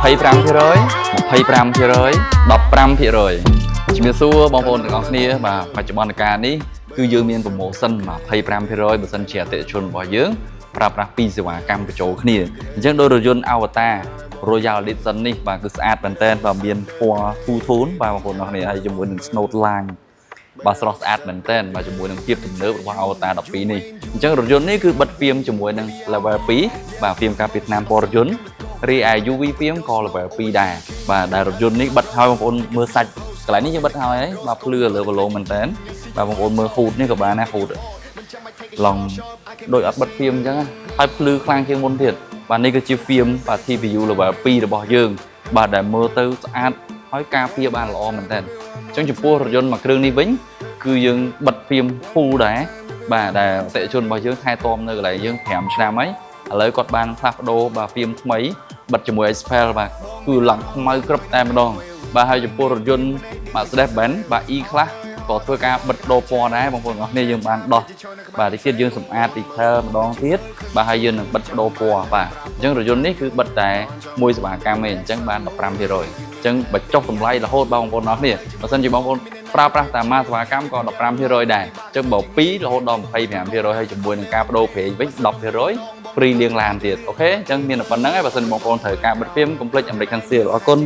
25% 25% 15% ជំរាបសួរបងប្អូនទាំងអស់គ្នាបាទបច្ចុប្បន្នកាលនេះគឺយើងមាន promotion 25% បើសិនជាអតិថិជនរបស់យើងប្រើប្រាស់ពីរសេវាកម្មបញ្ចូលគ្នាអញ្ចឹងដោយរថយន្ត Avatar Royal Edition នេះបាទគឺស្អាតមែនតើបាទមានពណ៌ Two Tone បាទបងប្អូនទាំងអស់គ្នាហើយជាមួយនឹង Snow Line បាទស្រស់ស្អាតមែនតើបាទជាមួយនឹងភាពទំនើបរបស់ Avatar 12នេះអញ្ចឹងរថយន្តនេះគឺបិទហ្វៀមជាមួយនឹង Level 2បាទហ្វៀមការពារថ្នាំពណ៌រថយន្តរីឯ UV ហ្វៀមក៏ Level 2ដែរបាទដែលរថយន្តនេះបិទហើយបងប្អូនមើលសាច់កន្លែងនេះយើងបិទហើយបាទភ្លឺលើបឡូមែនតើបាទបងប្អូនមើលហូតនេះក៏បានដែរហូតឡងដូចអត់បិទហ្វៀមអញ្ចឹងហើយភ្លឺខ្លាំងជាងមុនទៀតបាទនេះគឺជាហ្វៀមបាទ TPU Level 2របស់យើងបាទដែលមើលទៅស្អាតហើយការពារបានល្អមែនតើអញ្ចឹងចំពោះរថយន្តមួយគ្រឿងនេះវិញគឺយើងបិទហ្វៀម full ដែរបាទដែលអតិថិជនរបស់យើងថែទាំនៅកន្លែងយើង5ឆ្នាំហើយឥឡូវគាត់បានផ្លាស់ប្ដូរបាទហ្វៀមថ្មីបិទជាមួយ Expel បាទគឺឡើងខ្មៅក្រឹបតែម្ដងបាទហើយចំពោះរថយន្ត Mercedes-Benz បាទ E Class ក៏ធ្វើការបិទដូរពណ៌ដែរបងប្អូនទាំងអស់គ្នាយើងបានដោះបាទតិចទៀតយើងសម្អាត detail ម្ដងទៀតបាទហើយយើងនឹងបិទដូរពណ៌បាទអញ្ចឹងរថយន្តនេះគឺបិទតែមួយសេវាកម្មឯងអញ្ចឹងបាន 15% អញ្ចឹងបើចុះតម្លៃរហូតបងប្អូនទាំងអស់គ្នាបើសិនជាបងប្អូនប្រើប្រាស់តាមសេវាកម្មក៏ 15% ដែរអញ្ចឹងបើ2រហូតដល់ 25% ហើយជាមួយនឹងការបដូរប្រេងវិញ 10% free លាងឡានទៀតអូខេអញ្ចឹងមានតែប៉ុណ្្នឹងឯងបើសិនបងប្អូនត្រូវការបិទហ្វៀមកុំភ្លេចអាមេរិកខាងសៀលអរគុណ